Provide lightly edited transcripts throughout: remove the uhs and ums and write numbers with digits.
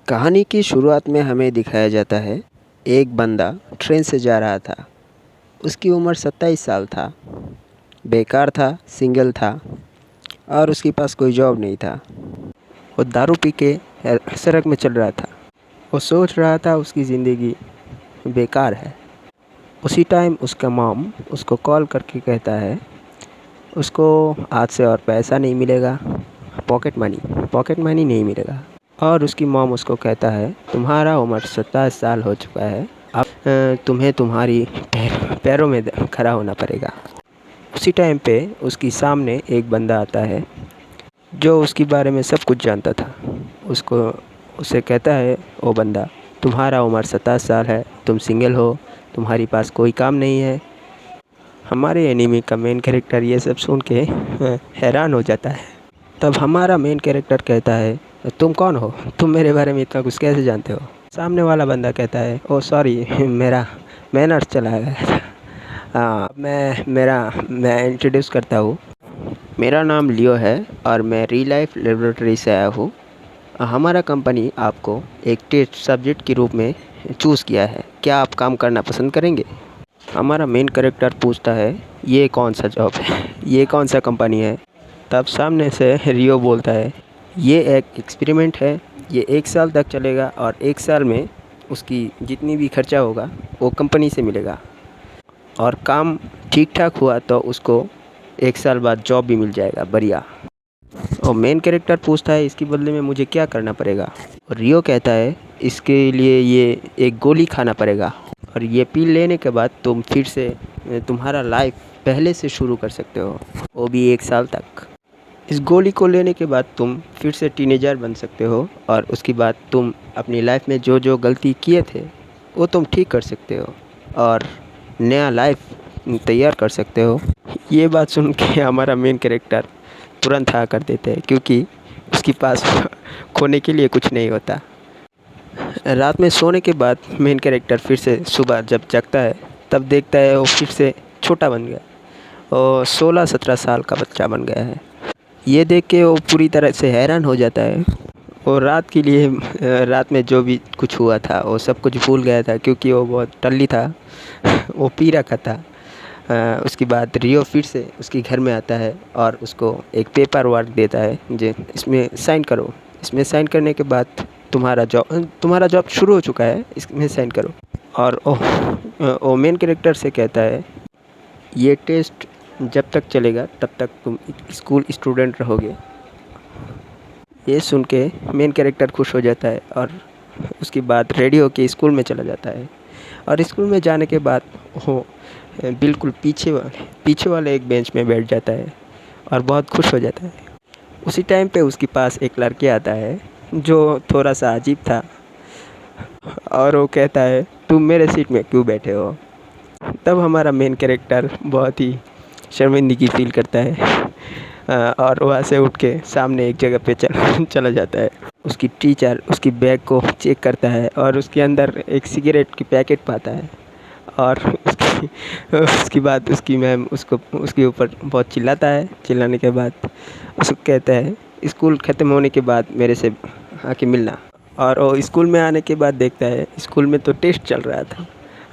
कहानी की शुरुआत में हमें दिखाया जाता है, एक बंदा ट्रेन से जा रहा था। उसकी उम्र 27 साल था, बेकार था, सिंगल था और उसके पास कोई जॉब नहीं था। वो दारू पी के सड़क में चल रहा था। वो सोच रहा था उसकी ज़िंदगी बेकार है। उसी टाइम उसका मॉम उसको कॉल करके कहता है उसको आज से और पैसा नहीं मिलेगा, पॉकेट मनी नहीं मिलेगा। और उसकी मॉम उसको कहता है तुम्हारा उम्र 27 साल हो चुका है, अब तुम्हें तुम्हारी पैरों में खड़ा होना पड़ेगा। उसी टाइम पे उसकी सामने एक बंदा आता है जो उसके बारे में सब कुछ जानता था। उसे कहता है वो बंदा, तुम्हारा उम्र 27 साल है, तुम सिंगल हो, तुम्हारे पास कोई काम नहीं है। हमारे एनीमी का मेन कैरेक्टर ये सब सुन के हैरान हो जाता है। तब हमारा मेन कैरेक्टर कहता है तुम कौन हो, तुम मेरे बारे में इतना कुछ कैसे जानते हो। सामने वाला बंदा कहता है ओ सॉरी, मेरा मैनर्स चला गया था। मैं इंट्रोड्यूस करता हूँ, मेरा नाम लियो है और मैं रियल लाइफ लेबोरेटरी से आया हूँ। हमारा कंपनी आपको एक टेस्ट सब्जेक्ट के रूप में चूज़ किया है, क्या आप काम करना पसंद करेंगे। हमारा मेन कैरेक्टर पूछता है ये कौन सा जॉब है, ये कौन सा कंपनी है। तब सामने से रियो बोलता है ये एक एक्सपेरिमेंट है, ये 1 साल तक चलेगा और 1 साल में उसकी जितनी भी खर्चा होगा वो कंपनी से मिलेगा और काम ठीक ठाक हुआ तो उसको 1 साल बाद जॉब भी मिल जाएगा बढ़िया। और मेन कैरेक्टर पूछता है इसके बदले में मुझे क्या करना पड़ेगा। और रियो कहता है इसके लिए ये एक गोली खाना पड़ेगा और ये पी लेने के बाद तुम फिर से तुम्हारा लाइफ पहले से शुरू कर सकते हो, वो भी 1 साल तक। इस गोली को लेने के बाद तुम फिर से टीनेजर बन सकते हो और उसके बाद तुम अपनी लाइफ में जो जो गलती किए थे वो तुम ठीक कर सकते हो और नया लाइफ तैयार कर सकते हो। ये बात सुन के हमारा मेन कैरेक्टर तुरंत हाँ कर देते हैं क्योंकि उसके पास खोने के लिए कुछ नहीं होता। रात में सोने के बाद मेन कैरेक्टर फिर से सुबह जब जगता है तब देखता है वो फिर से छोटा बन गया और 16-17 साल का बच्चा बन गया है। ये देख के वो पूरी तरह से हैरान हो जाता है और रात में जो भी कुछ हुआ था वो सब कुछ भूल गया था क्योंकि वो बहुत टल्ली था। वो पी रखा था। उसके बाद रियो फिर से उसके घर में आता है और उसको एक पेपर वर्क देता है जो इसमें साइन करो। इसमें साइन करने के बाद तुम्हारा जॉब शुरू हो चुका है, इसमें साइन करो। और वो मेन कैरेक्टर से कहता है ये टेस्ट जब तक चलेगा तब तक तुम स्कूल स्टूडेंट रहोगे। ये सुन के मेन कैरेक्टर खुश हो जाता है और उसके बाद रेडी होके स्कूल में चला जाता है। और स्कूल में जाने के बाद वो बिल्कुल पीछे वाले एक बेंच में बैठ जाता है और बहुत खुश हो जाता है। उसी टाइम पे उसके पास एक लड़का आता है जो थोड़ा सा अजीब था और वो कहता है तुम मेरे सीट में क्यों बैठे हो। तब हमारा मेन कैरेक्टर बहुत ही शर्मिंदगी फील करता है और वहाँ से उठ के सामने एक जगह पे चला जाता है। उसकी टीचर उसकी बैग को चेक करता है और उसके अंदर एक सिगरेट की पैकेट पाता है और उसके बाद उसकी मैम उसके ऊपर बहुत चिल्लाता है। चिल्लाने के बाद उसको कहता है स्कूल ख़त्म होने के बाद मेरे से आके मिलना। और वो स्कूल में आने के बाद देखता है स्कूल में तो टेस्ट चल रहा था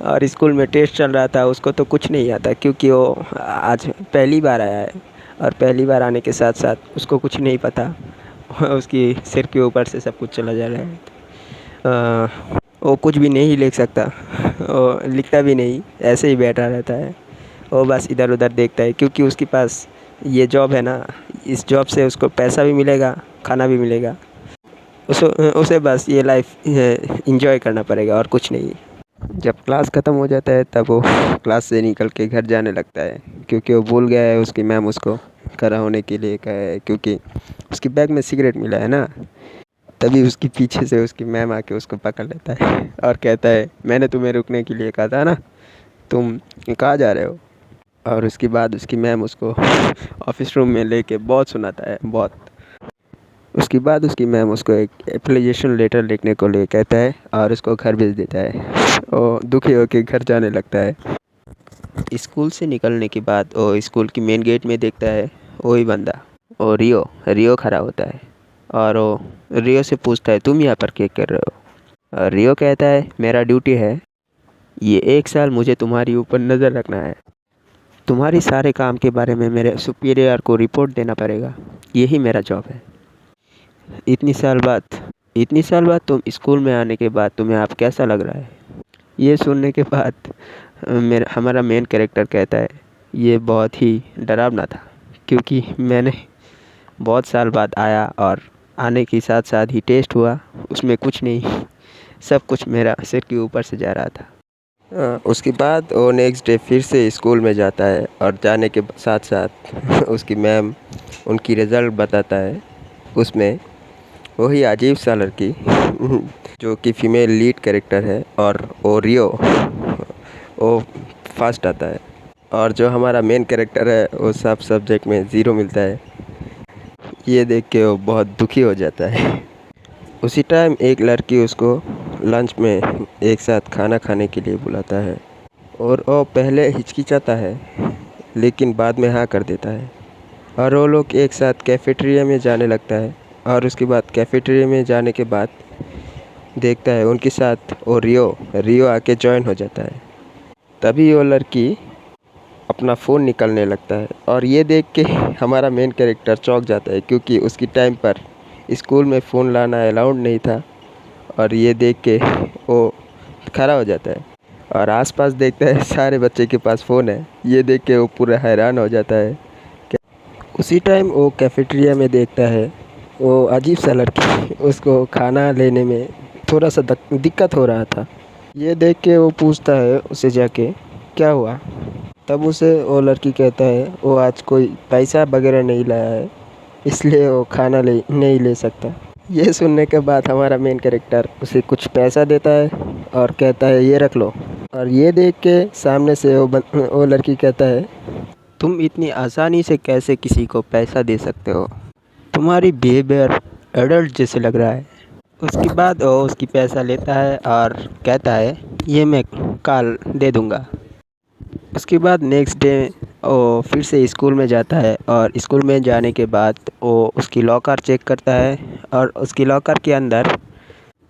और स्कूल में टेस्ट चल रहा था उसको तो कुछ नहीं आता क्योंकि वो आज पहली बार आया है और पहली बार आने के साथ साथ उसको कुछ नहीं पता। उसकी सिर के ऊपर से सब कुछ चला जा रहा है। वो कुछ भी नहीं लिख सकता, वो लिखता भी नहीं, ऐसे ही बैठा रहता है। वो बस इधर उधर देखता है क्योंकि उसके पास ये जॉब है ना, इस जॉब से उसको पैसा भी मिलेगा, खाना भी मिलेगा। उसे बस ये लाइफ एंजॉय करना पड़ेगा और कुछ नहीं। जब क्लास ख़त्म हो जाता है तब वो क्लास से निकल के घर जाने लगता है क्योंकि वो भूल गया है उसकी मैम उसको खड़ा होने के लिए कहा है क्योंकि उसकी बैग में सिगरेट मिला है ना। तभी उसके पीछे से उसकी मैम आके उसको पकड़ लेता है और कहता है मैंने तुम्हें रुकने के लिए कहा था ना, तुम कहाँ जा रहे हो। और उसके बाद उसकी मैम उसको ऑफिस रूम में लेके बहुत सुनाता है बहुत। उसके बाद उसकी मैम उसको एक एप्लीकेशन लेटर लिखने को ले कहता है और उसको घर भेज देता है। वो दुखी होकर घर जाने लगता है। स्कूल से निकलने के बाद वो स्कूल की मेन गेट में देखता है वही बंदा, वो रियो खड़ा होता है और वो रियो से पूछता है तुम यहाँ पर क्या कर रहे हो। और रियो कहता है मेरा ड्यूटी है ये 1 साल मुझे तुम्हारी ऊपर नज़र रखना है, तुम्हारी सारे काम के बारे में मेरे सुपीरियर को रिपोर्ट देना पड़ेगा, यही मेरा जॉब है। इतनी साल बाद तुम स्कूल में आने के बाद तुम्हें आप कैसा लग रहा है। ये सुनने के बाद मेरा हमारा मेन कैरेक्टर कहता है ये बहुत ही डरावना था, क्योंकि मैंने बहुत साल बाद आया और आने के साथ साथ ही टेस्ट हुआ, उसमें कुछ नहीं, सब कुछ मेरा सिर के ऊपर से जा रहा था। उसके बाद वो नेक्स्ट डे फिर से स्कूल में जाता है और जाने के साथ साथ उसकी मैम उनकी रिज़ल्ट बताता है। उसमें वही अजीब सा लड़की जो कि फ़ीमेल लीड कैरेक्टर है और वो रियो वो फर्स्ट आता है, और जो हमारा मेन कैरेक्टर है वो सब सब्जेक्ट में 0 मिलता है। ये देख के वो बहुत दुखी हो जाता है। उसी टाइम एक लड़की उसको लंच में एक साथ खाना खाने के लिए बुलाता है और वो पहले हिचकिचाता है लेकिन बाद में हाँ कर देता है, और वो लोग एक साथ कैफ़ेटेरिया में जाने लगता है। और उसके बाद कैफ़ेटेरिया में जाने के बाद देखता है उनके साथ वो रियो आके जॉइन हो जाता है। तभी वो लड़की अपना फ़ोन निकालने लगता है और ये देख के हमारा मेन कैरेक्टर चौंक जाता है, क्योंकि उसकी टाइम पर स्कूल में फ़ोन लाना अलाउड नहीं था। और ये देख के वो खड़ा हो जाता है और आसपास देखता है सारे बच्चे के पास फ़ोन है। ये देख के वो पूरा हैरान हो जाता है। उसी टाइम वो कैफ़ेटेरिया में देखता है वो अजीब सा लड़की, उसको खाना लेने में थोड़ा सा दिक्कत हो रहा था। ये देख के वो पूछता है उसे जाके क्या हुआ। तब उसे वो लड़की कहता है वो आज कोई पैसा वगैरह नहीं लाया है, इसलिए वो खाना नहीं ले सकता। ये सुनने के बाद हमारा मेन कैरेक्टर उसे कुछ पैसा देता है और कहता है ये रख लो। और ये देख के सामने से वो लड़की कहता है तुम इतनी आसानी से कैसे किसी को पैसा दे सकते हो, तुम्हारी बिहेवियर एडल्ट जैसे लग रहा है। उसके बाद वो उसकी पैसा लेता है और कहता है ये मैं कल दे दूँगा। उसके बाद नेक्स्ट डे वो फिर से स्कूल में जाता है और स्कूल में जाने के बाद वो उसकी लॉकर चेक करता है और उसकी लॉकर के अंदर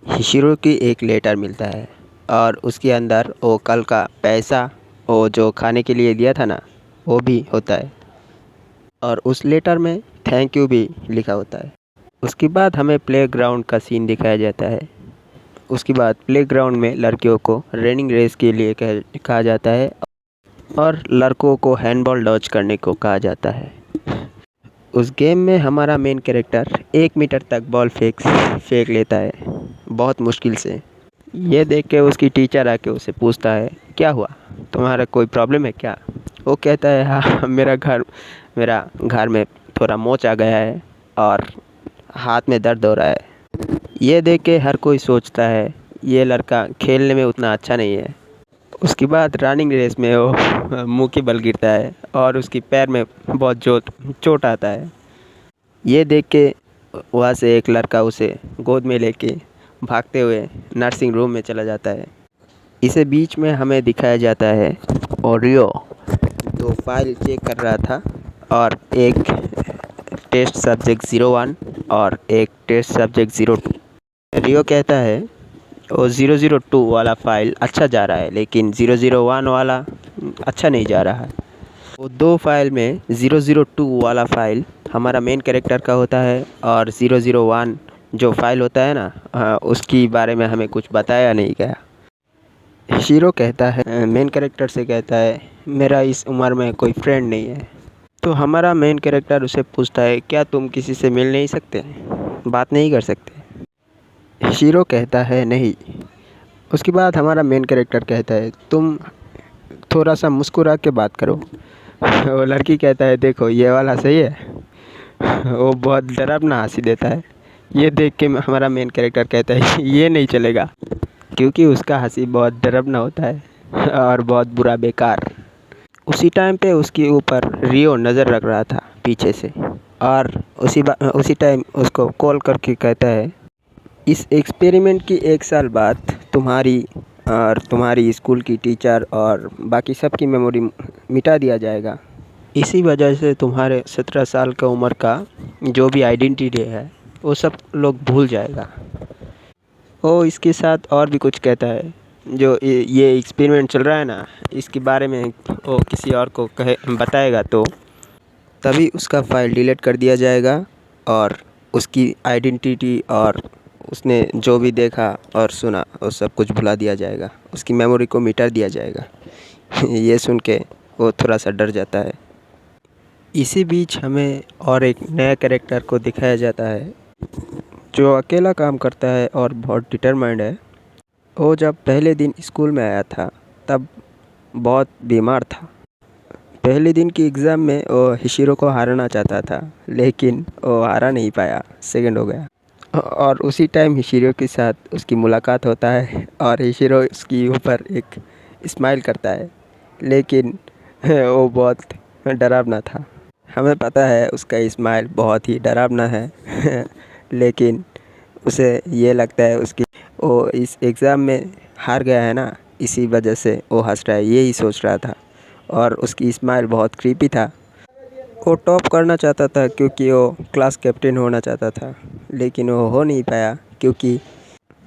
हिशिरो की एक लेटर मिलता है और उसके अंदर वो कल का पैसा वो जो खाने के लिए दिया था ना वो भी होता है, और उस लेटर में थैंक यू भी लिखा होता है। उसके बाद हमें प्लेग्राउंड का सीन दिखाया जाता है। उसके बाद प्लेग्राउंड में लड़कियों को रनिंग रेस के लिए कहा जाता है और लड़कों को हैंडबॉल डॉज करने को कहा जाता है। उस गेम में हमारा मेन कैरेक्टर 1 मीटर तक बॉल फेंक लेता है बहुत मुश्किल से। ये देख के उसकी टीचर आके उसे पूछता है क्या हुआ, तुम्हारा कोई प्रॉब्लम है क्या। वो कहता है हाँ मेरा घर में थोड़ा मोच आ गया है और हाथ में दर्द हो रहा है। ये देख के हर कोई सोचता है ये लड़का खेलने में उतना अच्छा नहीं है। उसके बाद रनिंग रेस में वो मुंह के बल गिरता है और उसकी पैर में बहुत चोट आता है। ये देख के वहाँ से एक लड़का उसे गोद में लेके भागते हुए नर्सिंग रूम में चला जाता है। इसे बीच में हमें दिखाया जाता है और रियो 2 फाइल चेक कर रहा था, और एक टेस्ट सब्जेक्ट 01 और एक टेस्ट सब्जेक्ट 02। रियो कहता है वो 002 वाला फ़ाइल अच्छा जा रहा है लेकिन 001 वाला अच्छा नहीं जा रहा है। वो 2 फाइल में 002 वाला फ़ाइल हमारा मेन कैरेक्टर का होता है और 001 जो फ़ाइल होता है ना उसकी बारे में हमें कुछ बताया नहीं गया। शीरो कहता है मेन कैरेक्टर से कहता है मेरा इस उम्र में कोई फ्रेंड नहीं है। तो हमारा मेन कैरेक्टर उसे पूछता है क्या तुम किसी से मिल नहीं सकते, बात नहीं कर सकते। शीरो कहता है नहीं। उसके बाद हमारा मेन कैरेक्टर कहता है तुम थोड़ा सा मुस्कुरा के बात करो। वो लड़की कहता है देखो ये वाला सही है। वो बहुत डरावना हंसी देता है। ये देख के हमारा मेन कैरेक्टर कहता है ये नहीं चलेगा, क्योंकि उसका हंसी बहुत डरावना होता है और बहुत बुरा बेकार। उसी टाइम पे उसके ऊपर रियो नज़र रख रहा था पीछे से, और उसी टाइम उसको कॉल करके कहता है इस एक्सपेरिमेंट की 1 साल बाद तुम्हारी स्कूल की टीचर और बाकी सब की मेमोरी मिटा दिया जाएगा। इसी वजह से तुम्हारे 17 साल का उम्र का जो भी आइडेंटिटी है वो सब लोग भूल जाएगा। वो इसके साथ और भी कुछ कहता है, जो ये एक्सपेरिमेंट चल रहा है ना, इसके बारे में वो किसी और को कहे बताएगा तो तभी उसका फ़ाइल डिलीट कर दिया जाएगा और उसकी आइडेंटिटी और उसने जो भी देखा और सुना वो सब कुछ भुला दिया जाएगा, उसकी मेमोरी को मिटा दिया जाएगा। ये सुन के वो थोड़ा सा डर जाता है। इसी बीच हमें और एक नया कैरेक्टर को दिखाया जाता है जो अकेला काम करता है और बहुत डिटरमाइंड है। वो जब पहले दिन स्कूल में आया था तब बहुत बीमार था। पहले दिन की एग्ज़ाम में वो हिशिरो को हराना चाहता था, लेकिन वो हारा नहीं पाया, सेकंड हो गया। और उसी टाइम हिशिरो के साथ उसकी मुलाकात होता है और हिशिरो उसके ऊपर एक स्माइल करता है, लेकिन वो बहुत डरावना था। हमें पता है उसका स्माइल बहुत ही डरावना है लेकिन उसे ये लगता है उसकी वो इस एग्ज़ाम में हार गया है ना, इसी वजह से वो हंस रहा है, यही सोच रहा था। और उसकी स्माइल बहुत क्रीपी था। वो टॉप करना चाहता था क्योंकि वो क्लास कैप्टन होना चाहता था, लेकिन वो हो नहीं पाया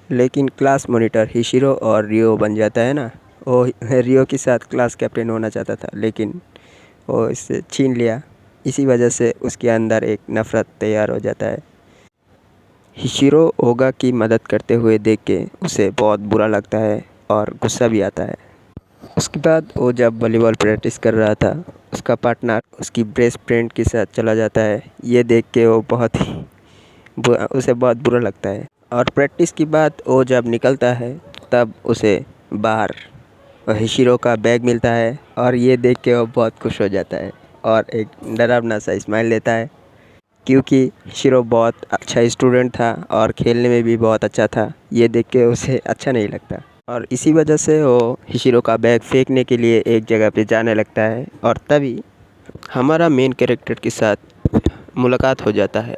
लेकिन क्लास मॉनिटर हिशिरो और रियो बन जाता है ना। वो रियो के साथ क्लास कैप्टन होना चाहता था, लेकिन वो इससे छीन लिया। इसी वजह से उसके अंदर एक नफ़रत तैयार हो जाता है। हिशिरो ओगा की मदद करते हुए देख के उसे बहुत बुरा लगता है और गुस्सा भी आता है। उसके बाद वो जब वॉलीबॉल प्रैक्टिस कर रहा था, उसका पार्टनर उसकी बेस्ट फ्रेंड के साथ चला जाता है। ये देख के वो उसे बहुत बुरा लगता है। और प्रैक्टिस के बाद वो जब निकलता है तब उसे बाहर हिशिरो का बैग मिलता है और ये देख के वो बहुत खुश हो जाता है और एक डरावना सा स्माइल लेता है, क्योंकि हिशिरो बहुत अच्छा स्टूडेंट था और खेलने में भी बहुत अच्छा था। ये देख के उसे अच्छा नहीं लगता और इसी वजह से वो हिशिरो का बैग फेंकने के लिए एक जगह पे जाने लगता है। और तभी हमारा मेन कैरेक्टर के साथ मुलाकात हो जाता है।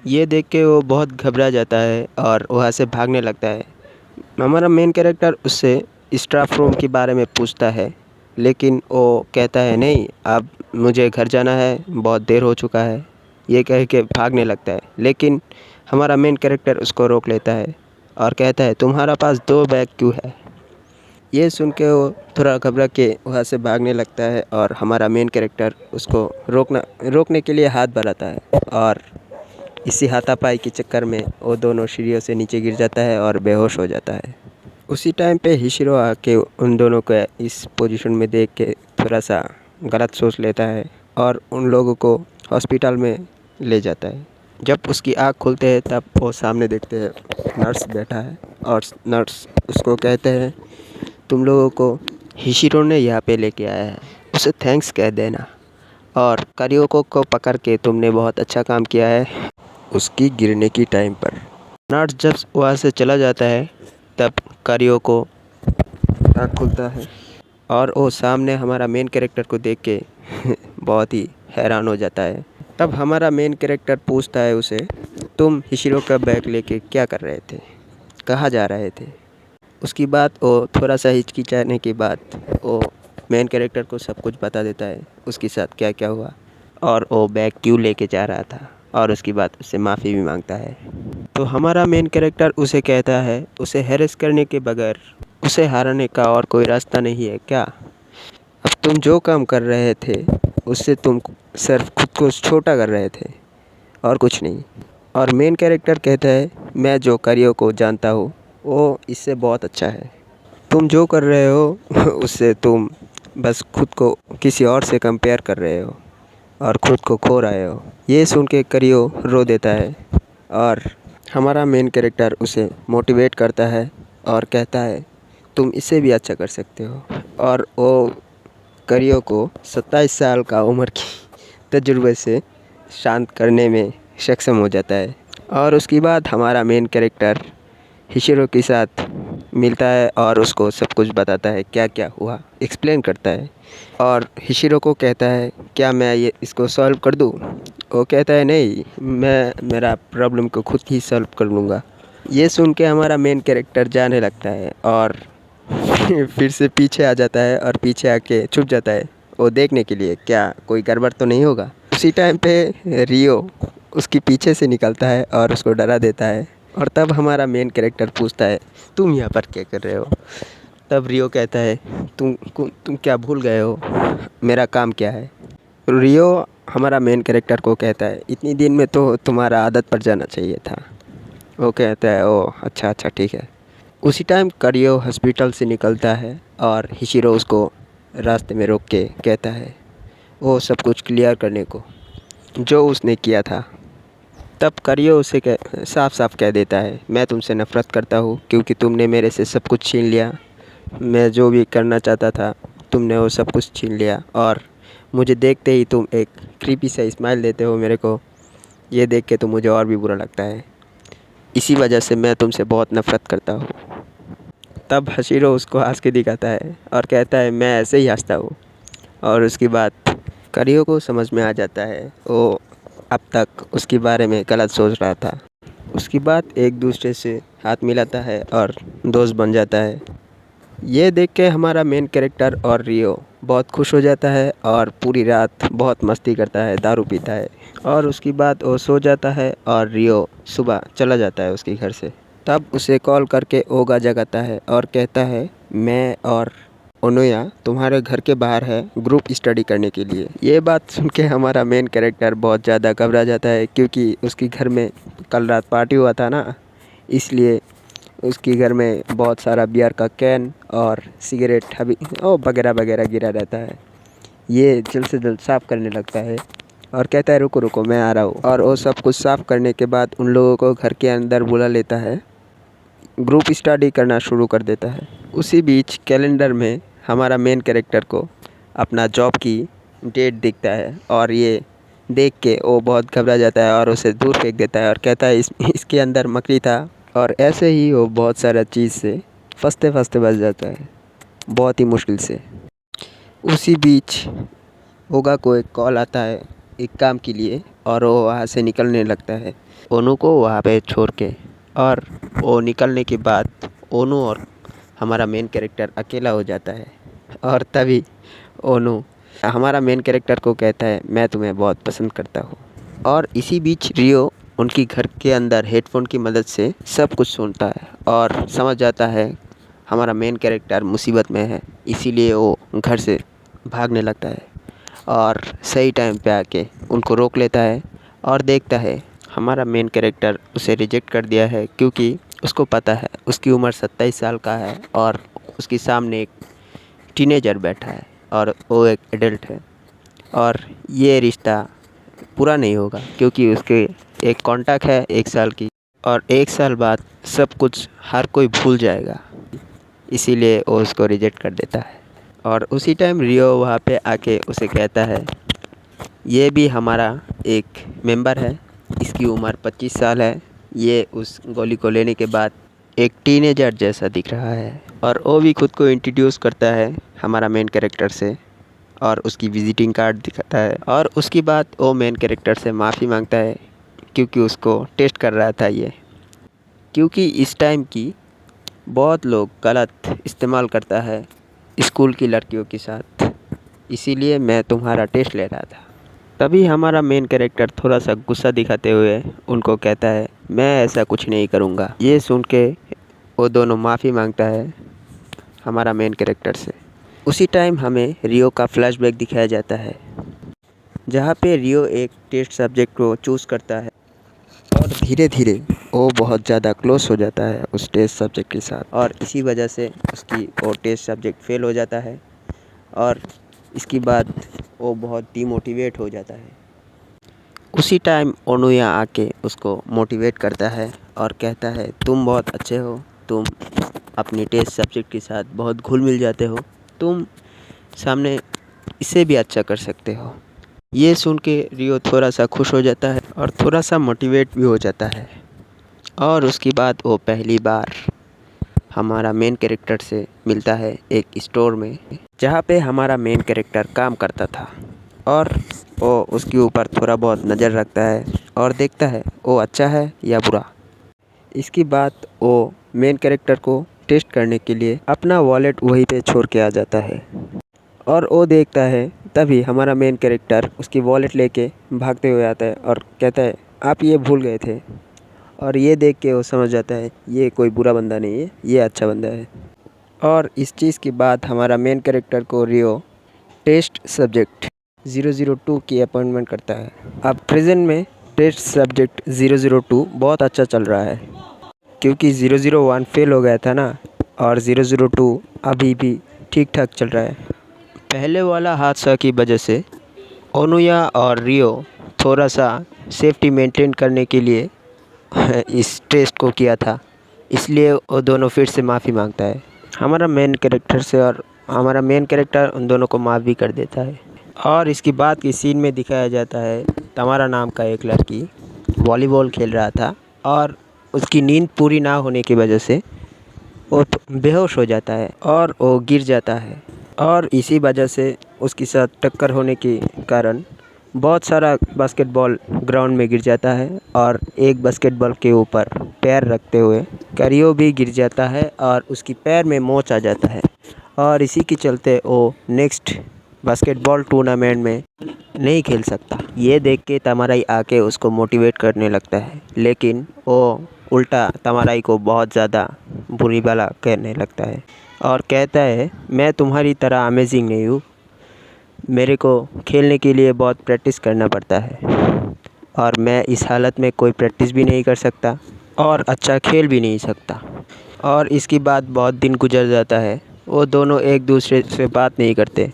ये देख के वो बहुत घबरा जाता है और वहाँ से भागने लगता है। हमारा मेन कैरेक्टर उससे स्टाफ रूम के बारे में पूछता है, लेकिन वो कहता है नहीं, अब मुझे घर जाना है, बहुत देर हो चुका है। ये कह के भागने लगता है, लेकिन हमारा मेन कैरेक्टर उसको रोक लेता है और कहता है तुम्हारा पास 2 बैग क्यों है। ये सुन के वो थोड़ा घबरा के वहाँ से भागने लगता है और हमारा मेन कैरेक्टर उसको रोकने के लिए हाथ बढ़ाता है और इसी हाथापाई के चक्कर में वो दोनों सीढ़ियों से नीचे गिर जाता है और बेहोश हो जाता है। उसी टाइम पे हिशिरो आके उन दोनों को इस पोजीशन में देख के थोड़ा सा गलत सोच लेता है और उन लोगों को हॉस्पिटल में ले जाता है। जब उसकी आँख खुलते हैं तब वो सामने देखते हैं नर्स बैठा है और नर्स उसको कहते हैं तुम लोगों को हिशिरो ने यहाँ पे लेके आया है, उसे थैंक्स कह देना। और कारियोको को पकड़ के तुमने बहुत अच्छा काम किया है उसकी गिरने की टाइम पर। नर्स जब वहाँ से चला जाता है तब कारियोको आँख खुलता है और वो सामने हमारा मेन कैरेक्टर को देख के बहुत ही हैरान हो जाता है। तब हमारा मेन कैरेक्टर पूछता है उसे तुम हिशिरो का बैग लेके क्या कर रहे थे, कहाँ जा रहे थे। उसकी बात वो थोड़ा सा हिचकिचाने के बाद वो मेन कैरेक्टर को सब कुछ बता देता है, उसके साथ क्या क्या हुआ और वो बैग क्यों लेके जा रहा था, और उसकी बात उससे माफ़ी भी मांगता है। तो हमारा मेन कैरेक्टर उसे कहता है उसे हैरेस करने के बगैर उसे हराने का और कोई रास्ता नहीं है क्या। अब तुम जो काम कर रहे थे उससे तुम सिर्फ खुद को छोटा कर रहे थे और कुछ नहीं। और मेन कैरेक्टर कहता है मैं जो कारियो को जानता हूँ वो इससे बहुत अच्छा है। तुम जो कर रहे हो उससे तुम बस खुद को किसी और से कंपेयर कर रहे हो और ख़ुद को खो रहे हो। ये सुन के कारियो रो देता है और हमारा मेन कैरेक्टर उसे मोटिवेट करता है और कहता है तुम इससे भी अच्छा कर सकते हो। और वो कारियो को 27 साल का उम्र की तजुर्बे से शांत करने में सक्षम हो जाता है। और उसके बाद हमारा मेन कैरेक्टर हिशिरो के साथ मिलता है और उसको सब कुछ बताता है क्या क्या हुआ, एक्सप्लेन करता है। और हिशिरो को कहता है क्या मैं ये इसको सॉल्व कर दूँ। वो कहता है नहीं, मैं मेरा प्रॉब्लम को खुद ही सॉल्व कर लूँगा। ये सुन के हमारा मेन कैरेक्टर जाने लगता है और फिर से पीछे आ जाता है और पीछे आके छुप जाता है वो देखने के लिए क्या कोई गड़बड़ तो नहीं होगा। उसी टाइम पे रियो उसके पीछे से निकलता है और उसको डरा देता है। और तब हमारा मेन कैरेक्टर पूछता है, तुम यहाँ पर क्या कर रहे हो? तब रियो कहता है, तुम क्या भूल गए हो, मेरा काम क्या है? रियो हमारा मेन कैरेक्टर को कहता है, इतनी दिन में तो तुम्हारा आदत पड़ जाना चाहिए था। वो कहता है, ओ अच्छा अच्छा ठीक है। उसी टाइम करियो हॉस्पिटल से निकलता है और हिशिरो उसको रास्ते में रोक के कहता है वो सब कुछ क्लियर करने को जो उसने किया था। तब करियो उसे साफ साफ कह देता है, मैं तुमसे नफ़रत करता हूँ क्योंकि तुमने मेरे से सब कुछ छीन लिया। मैं जो भी करना चाहता था तुमने वो सब कुछ छीन लिया, और मुझे देखते ही तुम एक क्रीपी सा स्माइल देते हो मेरे को। ये देख के तो मुझे और भी बुरा लगता है। इसी वजह से मैं तुमसे बहुत नफ़रत करता हूँ। तब हशीरो उसको हंस के दिखाता है और कहता है, मैं ऐसे ही हंसता हूँ। और उसकी बात करियो को समझ में आ जाता है, वो अब तक उसके बारे में गलत सोच रहा था। उसकी बात एक दूसरे से हाथ मिलाता है और दोस्त बन जाता है। ये देख के हमारा मेन कैरेक्टर और रियो बहुत खुश हो जाता है और पूरी रात बहुत मस्ती करता है, दारू पीता है। और उसकी बाद वो सो जाता है और रियो सुबह चला जाता है उसके घर से। तब उसे कॉल करके ओगा जगाता है और कहता है, मैं और ओनोया तुम्हारे घर के बाहर है ग्रुप स्टडी करने के लिए। ये बात सुन के हमारा मेन कैरेक्टर बहुत ज़्यादा घबरा जाता है क्योंकि उसके घर में कल रात पार्टी हुआ था ना, इसलिए उसके घर में बहुत सारा बियर का कैन और सिगरेट अभी वगैरह वगैरह गिरा रहता है। ये जल्द से जल्द साफ़ करने लगता है और कहता है, रुको रुको मैं आ रहा हूँ। और वो सब कुछ साफ़ करने के बाद उन लोगों को घर के अंदर बुला लेता है, ग्रुप स्टडी करना शुरू कर देता है। उसी बीच कैलेंडर में हमारा मेन कैरेक्टर को अपना जॉब की डेट दिखता है और ये देख के वो बहुत घबरा जाता है और उसे दूर फेंक देता है और कहता है, इसके अंदर मकड़ी था। और ऐसे ही वो बहुत सारा चीज़ से फंसते फंसते बच जाता है, बहुत ही मुश्किल से। उसी बीच ओगा को एक कॉल आता है एक काम के लिए और वो वहाँ से निकलने लगता है ओनू को वहाँ पे छोड़ के। और वो निकलने के बाद ओनू और हमारा मेन कैरेक्टर अकेला हो जाता है। और तभी ओनू हमारा मेन कैरेक्टर को कहता है, मैं तुम्हें बहुत पसंद करता हूँ। और इसी बीच रियो उनकी घर के अंदर हेडफोन की मदद से सब कुछ सुनता है और समझ जाता है हमारा मेन कैरेक्टर मुसीबत में है, इसीलिए वो घर से भागने लगता है और सही टाइम पे आके उनको रोक लेता है। और देखता है हमारा मेन कैरेक्टर उसे रिजेक्ट कर दिया है क्योंकि उसको पता है उसकी उम्र 27 साल का है और उसके सामने एक टीनेजर बैठा है और वो एक एडल्ट है। और ये रिश्ता पूरा नहीं होगा क्योंकि उसके एक कॉन्ट्रैक्ट है 1 साल की, और 1 साल बाद सब कुछ हर कोई भूल जाएगा, इसीलिए वो उसको रिजेक्ट कर देता है। और उसी टाइम रियो वहाँ पे आके उसे कहता है, ये भी हमारा एक मेंबर है, इसकी उम्र 25 साल है, ये उस गोली को लेने के बाद एक टीनेजर जैसा दिख रहा है। और वो भी खुद को इंट्रोड्यूस करता है हमारा मेन कैरेक्टर से और उसकी विजिटिंग कार्ड दिखाता है। और उसके बाद वो मेन कैरेक्टर से माफ़ी मांगता है क्योंकि उसको टेस्ट कर रहा था ये, क्योंकि इस टाइम की बहुत लोग गलत इस्तेमाल करता है स्कूल की लड़कियों के साथ, इसीलिए मैं तुम्हारा टेस्ट ले रहा था। तभी हमारा मेन कैरेक्टर थोड़ा सा गुस्सा दिखाते हुए उनको कहता है, मैं ऐसा कुछ नहीं करूँगा। ये सुन के वो दोनों माफ़ी मांगता है हमारा मेन कैरेक्टर से। उसी टाइम हमें रियो का फ्लैशबैक दिखाया जाता है जहाँ पे रियो एक टेस्ट सब्जेक्ट को चूज़ करता है और धीरे धीरे वो बहुत ज़्यादा क्लोज हो जाता है उस टेस्ट सब्जेक्ट के साथ, और इसी वजह से उसकी वो टेस्ट सब्जेक्ट फेल हो जाता है। और इसके बाद वो बहुत डिमोटिवेट हो जाता है। उसी टाइम ओनुया आके उसको मोटिवेट करता है और कहता है, तुम बहुत अच्छे हो, तुम अपनी टेस्ट सब्जेक्ट के साथ बहुत घुल मिल जाते हो, तुम सामने इससे भी अच्छा कर सकते हो। ये सुन के रियो थोड़ा सा खुश हो जाता है और थोड़ा सा मोटिवेट भी हो जाता है। और उसके बाद वो पहली बार हमारा मेन कैरेक्टर से मिलता है एक स्टोर में जहाँ पे हमारा मेन कैरेक्टर काम करता था। और वो उसके ऊपर थोड़ा बहुत नज़र रखता है और देखता है वो अच्छा है या बुरा। इसके बाद वो मेन कैरेक्टर को टेस्ट करने के लिए अपना वॉलेट वहीं पे छोड़ के आ जाता है। और वो देखता है, तभी हमारा मेन कैरेक्टर उसकी वॉलेट लेके भागते हुए आता है और कहता है आप ये भूल गए थे। और ये देख के वो समझ जाता है ये कोई बुरा बंदा नहीं है, ये अच्छा बंदा है। और इस चीज़ के बाद हमारा मेन कैरेक्टर को रियो टेस्ट सब्जेक्ट 002 की अपॉइंटमेंट करता है। अब प्रेजेंट में टेस्ट सब्जेक्ट 002 बहुत अच्छा चल रहा है, क्योंकि 001 फेल हो गया था ना, और 002 अभी भी ठीक ठाक चल रहा है। पहले वाला हादसा की वजह से ओनुया और रियो थोड़ा सा सेफ्टी मेंटेन करने के लिए इस टेस्ट को किया था, इसलिए वो दोनों फिर से माफ़ी मांगता है हमारा मेन कैरेक्टर से, और हमारा मेन कैरेक्टर उन दोनों को माफ़ भी कर देता है। और इसके बाद की सीन में दिखाया जाता है तमारा नाम का एक लड़की वॉलीबॉल खेल रहा था, और उसकी नींद पूरी ना होने की वजह से वो बेहोश हो जाता है और वो गिर जाता है। और इसी वजह से उसके साथ टक्कर होने के कारण बहुत सारा बास्केटबॉल ग्राउंड में गिर जाता है, और एक बास्केटबॉल के ऊपर पैर रखते हुए करियो भी गिर जाता है और उसकी पैर में मोच आ जाता है। और इसी के चलते वो नेक्स्ट बास्केटबॉल टूर्नामेंट में नहीं खेल सकता। ये देख के तमाराई आके उसको मोटिवेट करने लगता है, लेकिन वो उल्टा तमाराई को बहुत ज़्यादा बुरी भला कहने लगता है और कहता है मैं तुम्हारी तरह अमेजिंग नहीं हूँ, मेरे को खेलने के लिए बहुत प्रैक्टिस करना पड़ता है, और मैं इस हालत में कोई प्रैक्टिस भी नहीं कर सकता और अच्छा खेल भी नहीं सकता। और इसके बाद बहुत दिन गुजर जाता है, वो दोनों एक दूसरे से बात नहीं करते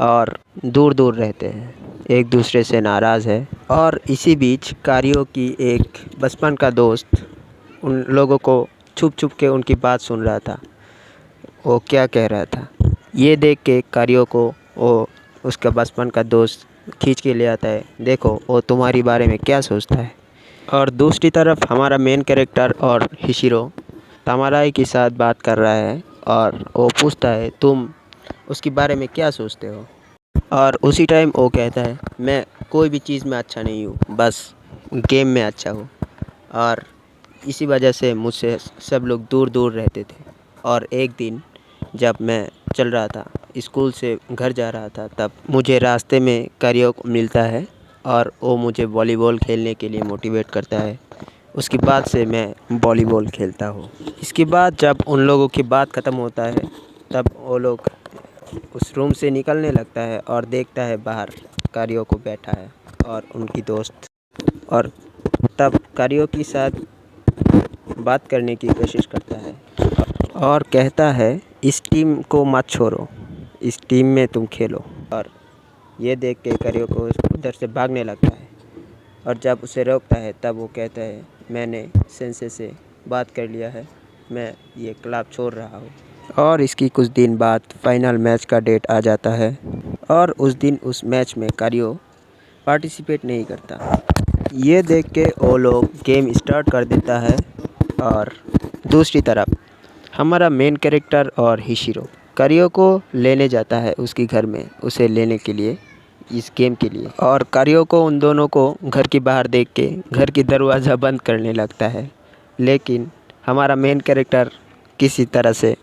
और दूर दूर रहते हैं, एक दूसरे से नाराज़ है। और इसी बीच कारियो की एक बचपन का दोस्त उन लोगों को छुप छुप के उनकी बात सुन रहा था, वो क्या कह रहा था। ये देख के कारियो को वो उसका बचपन का दोस्त खींच के ले आता है, देखो वो तुम्हारी बारे में क्या सोचता है। और दूसरी तरफ हमारा मेन कैरेक्टर और हिशिरो तमाराई के साथ बात कर रहा है, और वो पूछता है तुम उसके बारे में क्या सोचते हो। और उसी टाइम वो कहता है मैं कोई भी चीज़ में अच्छा नहीं हूँ, बस गेम में अच्छा हूँ, और इसी वजह से मुझसे सब लोग दूर दूर रहते थे। और एक दिन जब मैं चल रहा था, स्कूल से घर जा रहा था, तब मुझे रास्ते में कारियो मिलता है और वो मुझे वॉलीबॉल खेलने के लिए मोटिवेट करता है। उसके बाद से मैं वॉलीबॉल खेलता हूँ। इसके बाद जब उन लोगों की बात ख़त्म होता है, तब वो लोग उस रूम से निकलने लगता है और देखता है बाहर कारियो को बैठा है और उनकी दोस्त, और तब कारियो के साथ बात करने की कोशिश करता है और कहता है इस टीम को मत छोड़ो, इस टीम में तुम खेलो। और ये देख के कारियो को उधर से भागने लगता है, और जब उसे रोकता है तब वो कहता है मैंने सेंसे से बात कर लिया है, मैं ये क्लब छोड़ रहा हूँ। और इसकी कुछ दिन बाद फाइनल मैच का डेट आ जाता है, और उस दिन उस मैच में कारियो पार्टिसिपेट नहीं करता। ये देख के वो लोग गेम स्टार्ट कर देता है। और दूसरी तरफ हमारा मेन कैरेक्टर और हिशिरो कारियो को लेने जाता है उसके घर में, उसे लेने के लिए इस गेम के लिए। और कारियो को उन दोनों को घर के बाहर देख के घर की दरवाज़ा बंद करने लगता है, लेकिन हमारा मेन कैरेक्टर किसी तरह से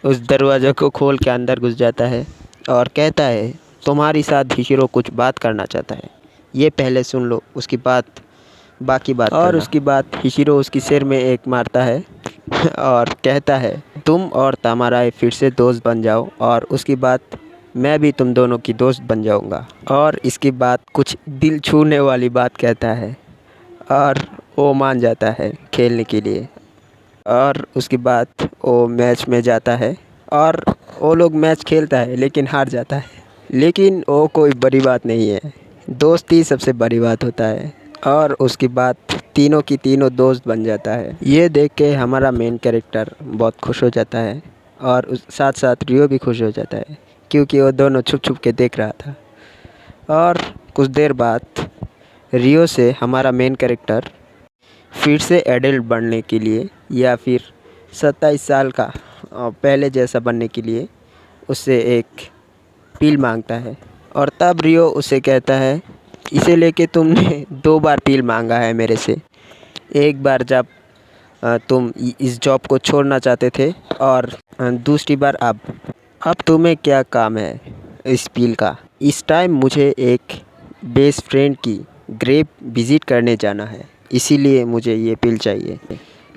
उस दरवाज़े को खोल के अंदर घुस जाता है और कहता है तुम्हारी साथ हिशिरो कुछ बात करना चाहता है, ये पहले सुन लो, उसकी बात बाकी बात। और उसकी बात हिशिरो उसकी सिर में एक मारता है और कहता है तुम और तमाराई फिर से दोस्त बन जाओ, और उसकी बात मैं भी तुम दोनों की दोस्त बन जाऊंगा। और इसकी बात कुछ दिल छूने वाली बात कहता है, और वो मान जाता है खेलने के लिए। और उसके बाद वो मैच में जाता है और वो लोग मैच खेलता है लेकिन हार जाता है, लेकिन वो कोई बड़ी बात नहीं है, दोस्ती सबसे बड़ी बात होता है। और उसके बाद तीनों की तीनों दोस्त बन जाता है। ये देख के हमारा मेन कैरेक्टर बहुत खुश हो जाता है, और उस साथ साथ रियो भी खुश हो जाता है, क्योंकि वो दोनों छुप छुप के देख रहा था। और कुछ देर बाद रियो से हमारा मेन कैरेक्टर फिर से एडल्ट बनने के लिए, या फिर 27 साल का पहले जैसा बनने के लिए उससे एक पील मांगता है। और तब रियो उसे कहता है इसे लेके तुमने 2 बार पील मांगा है मेरे से, एक बार जब तुम इस जॉब को छोड़ना चाहते थे, और दूसरी बार अब तुम्हें क्या काम है, इस पील का। इस टाइम मुझे एक बेस्ट फ्रेंड की ग्रेव विज़िट करने जाना है, इसीलिए मुझे ये पील चाहिए।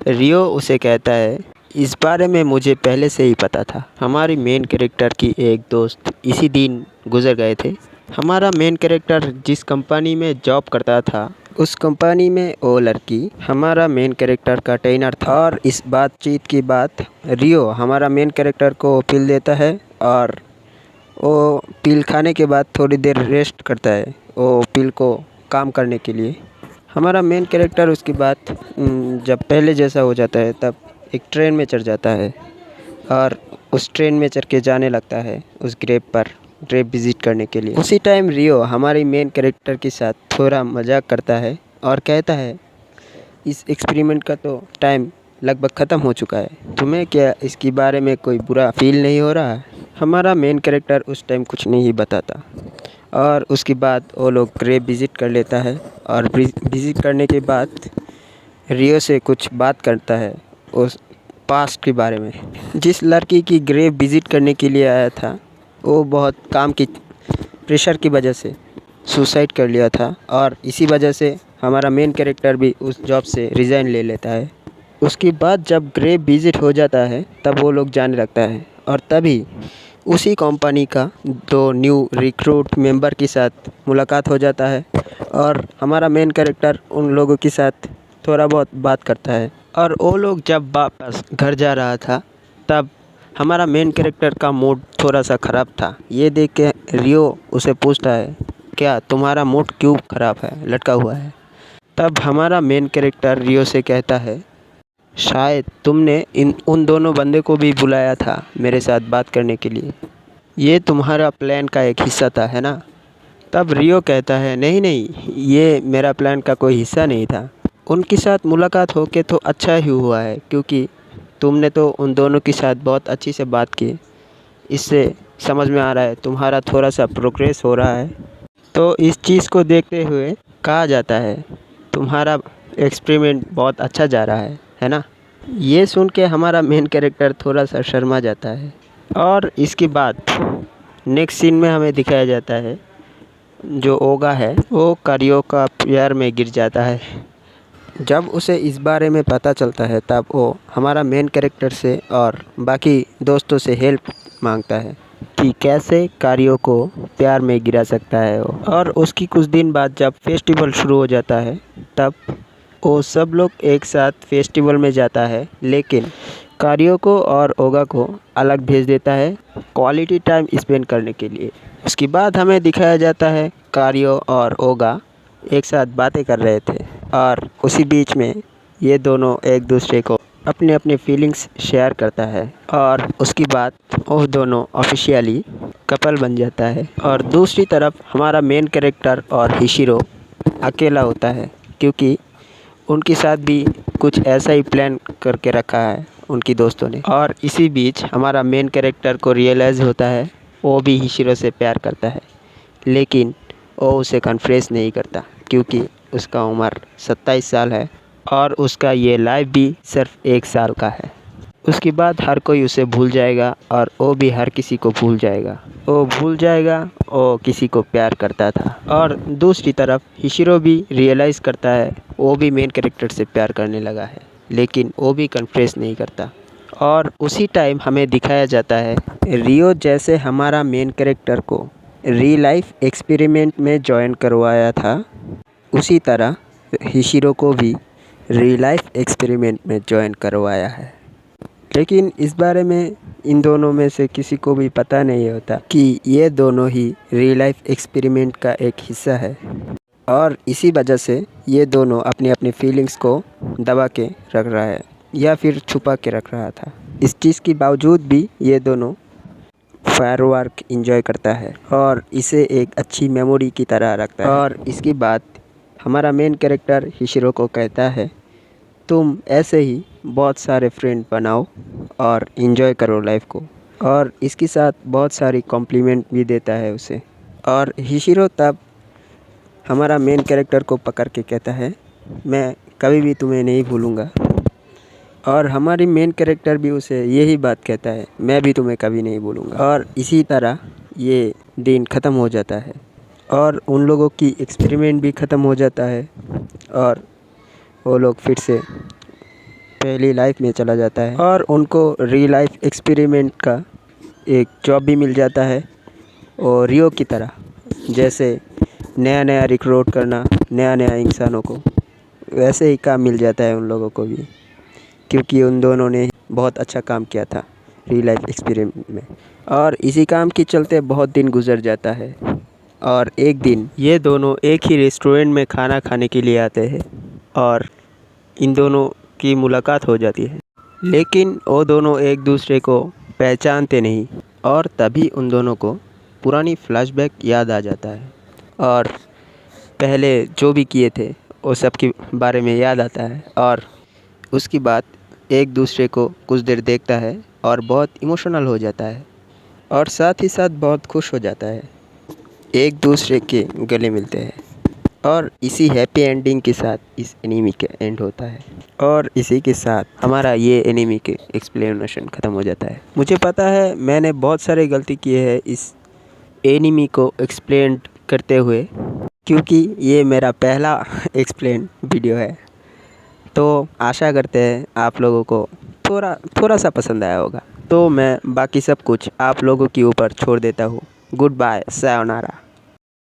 रियो उसे कहता है, इस बारे में मुझे पहले से ही पता था। हमारी मेन कैरेक्टर की एक दोस्त इसी दिन गुज़र गए थे। हमारा मेन कैरेक्टर जिस कंपनी में जॉब करता था, उस कंपनी में वो लड़की हमारा मेन कैरेक्टर का ट्रेनर था। और इस बातचीत की बात रियो हमारा मेन कैरेक्टर को पील देता है और वो पील खाने के बाद थोड़ी देर रेस्ट करता है वो पील को काम करने के लिए। हमारा मेन कैरेक्टर उसके बाद जब पहले जैसा हो जाता है तब एक ट्रेन में चढ़ जाता है और उस ट्रेन में चढ़ के जाने लगता है उस ग्रेव विज़िट करने के लिए। उसी टाइम रियो हमारी मेन कैरेक्टर के साथ थोड़ा मजाक करता है और कहता है, इस एक्सपेरिमेंट का तो टाइम लगभग ख़त्म हो चुका है, तुम्हें क्या इसके बारे में कोई बुरा फील नहीं हो रहा है? हमारा मेन कैरेक्टर उस टाइम कुछ नहीं बताता और उसके बाद वो लोग ग्रेव विज़िट कर लेता है और विज़िट करने के बाद रियो से कुछ बात करता है उस पास्ट के बारे में। जिस लड़की की ग्रेव विज़िट करने के लिए आया था वो बहुत काम की प्रेशर की वजह से सुसाइड कर लिया था और इसी वजह से हमारा मेन कैरेक्टर भी उस जॉब से रिज़ाइन ले लेता है। उसके बाद जब ग्रेव विज़िट हो जाता है तब वो लोग जाने लगता है और तभी उसी कंपनी का 2 न्यू रिक्रूट मेंबर के साथ मुलाकात हो जाता है और हमारा मेन कैरेक्टर उन लोगों के साथ थोड़ा बहुत बात करता है। और वो लोग जब वापस घर जा रहा था तब हमारा मेन कैरेक्टर का मूड थोड़ा सा ख़राब था। ये देख के रियो उसे पूछता है, क्या तुम्हारा मूड क्यों ख़राब है, लटका हुआ है? तब हमारा मेन कैरेक्टर रियो से कहता है, शायद तुमने उन दोनों बंदे को भी बुलाया था मेरे साथ बात करने के लिए, ये तुम्हारा प्लान का एक हिस्सा था, है ना? तब रियो कहता है, नहीं नहीं, ये मेरा प्लान का कोई हिस्सा नहीं था। उनके साथ मुलाकात होके तो अच्छा ही हुआ है क्योंकि तुमने तो उन दोनों के साथ बहुत अच्छी से बात की। इससे समझ में आ रहा है तुम्हारा थोड़ा सा प्रोग्रेस हो रहा है। तो इस चीज़ को देखते हुए कहा जाता है तुम्हारा एक्सपेरिमेंट बहुत अच्छा जा रहा है ना? ये सुन के हमारा मेन कैरेक्टर थोड़ा सा शर्मा जाता है। और इसके बाद नेक्स्ट सीन में हमें दिखाया जाता है जो ओगा है वो कारियो का प्यार में गिर जाता है। जब उसे इस बारे में पता चलता है तब वो हमारा मेन कैरेक्टर से और बाकी दोस्तों से हेल्प मांगता है कि कैसे कारियो को प्यार में गिरा सकता है वो। और उसकी कुछ दिन बाद जब फेस्टिवल शुरू हो जाता है तब वो सब लोग एक साथ फेस्टिवल में जाता है, लेकिन कारियो को और ओगा को अलग भेज देता है क्वालिटी टाइम स्पेंड करने के लिए। उसके बाद हमें दिखाया जाता है कारियो और ओगा एक साथ बातें कर रहे थे और उसी बीच में ये दोनों एक दूसरे को अपने अपने फीलिंग्स शेयर करता है और उसके बाद वो दोनों ऑफिशियली कपल बन जाता है। और दूसरी तरफ हमारा मेन कैरेक्टर और हिशिरो अकेला होता है क्योंकि उनके साथ भी कुछ ऐसा ही प्लान करके रखा है उनकी दोस्तों ने। और इसी बीच हमारा मेन कैरेक्टर को रियलाइज़ होता है वो भी हिशिरो से प्यार करता है, लेकिन वो उसे कन्फेस नहीं करता क्योंकि उसका उम्र 27 साल है और उसका ये लाइफ भी सिर्फ 1 साल का है। उसके बाद हर कोई उसे भूल जाएगा और वो भी हर किसी को भूल जाएगा। वो भूल जाएगा वो किसी को प्यार करता था। और दूसरी तरफ हिशिरो भी रियलाइज़ करता है वो भी मेन कैरेक्टर से प्यार करने लगा है, लेकिन वो भी कन्फेस नहीं करता। और उसी टाइम हमें दिखाया जाता है रियो जैसे हमारा मेन कैरेक्टर को रियल लाइफ एक्सपेरिमेंट में ज्वाइन करवाया था, उसी तरह हिशिरो को भी रियल लाइफ एक्सपेरिमेंट में ज्वाइन करवाया है। लेकिन इस बारे में इन दोनों में से किसी को भी पता नहीं होता कि ये दोनों ही रियल लाइफ एक्सपेरिमेंट का एक हिस्सा है और इसी वजह से ये दोनों अपनी अपनी फीलिंग्स को दबा के रख रहा है या फिर छुपा के रख रहा था। इस चीज़ के बावजूद भी ये दोनों फायरवर्क एंजॉय करता है और इसे एक अच्छी मेमोरी की तरह रखता है। और इसके बाद हमारा मेन कैरेक्टर हिशिरो को कहता है तुम ऐसे ही बहुत सारे फ्रेंड बनाओ और एंजॉय करो लाइफ को, और इसके साथ बहुत सारी कॉम्प्लीमेंट भी देता है उसे। और हिशिरो तब हमारा मेन कैरेक्टर को पकड़ के कहता है मैं कभी भी तुम्हें नहीं भूलूँगा। और हमारी मेन कैरेक्टर भी उसे यही बात कहता है मैं भी तुम्हें कभी नहीं भूलूँगा। और इसी तरह ये दिन ख़त्म हो जाता है और उन लोगों की एक्सपेरिमेंट भी ख़त्म हो जाता है और वो लोग फिर से पहली लाइफ में चला जाता है और उनको रियल लाइफ एक्सपेरिमेंट का एक जॉब भी मिल जाता है। और रियो की तरह जैसे नया नया रिक्रूट करना नया नया इंसानों को, वैसे ही काम मिल जाता है उन लोगों को भी, क्योंकि उन दोनों ने बहुत अच्छा काम किया था रियल लाइफ एक्सपेरिमेंट में। और इसी काम के चलते बहुत दिन गुजर जाता है और एक दिन ये दोनों एक ही रेस्टोरेंट में खाना खाने के लिए आते हैं और इन दोनों की मुलाकात हो जाती है। लेकिन वो दोनों एक दूसरे को पहचानते नहीं और तभी उन दोनों को पुरानी फ्लैशबैक याद आ जाता है और पहले जो भी किए थे वो सब के बारे में याद आता है और उसके बाद एक दूसरे को कुछ देर देखता है और बहुत इमोशनल हो जाता है और साथ ही साथ बहुत खुश हो जाता है, एक दूसरे के गले मिलते हैं। और इसी हैप्पी एंडिंग के साथ इस एनीमी का एंड होता है और इसी के साथ हमारा ये एनीमी के एक्सप्लेनेशन ख़त्म हो जाता है। मुझे पता है मैंने बहुत सारे गलती किए हैं इस एनीमी को एक्सप्लेन करते हुए, क्योंकि ये मेरा पहला एक्सप्लेन वीडियो है। तो आशा करते हैं आप लोगों को थोड़ा सा पसंद आया होगा। तो मैं बाकी सब कुछ आप लोगों के ऊपर छोड़ देता हूँ। Good bye, sayonara.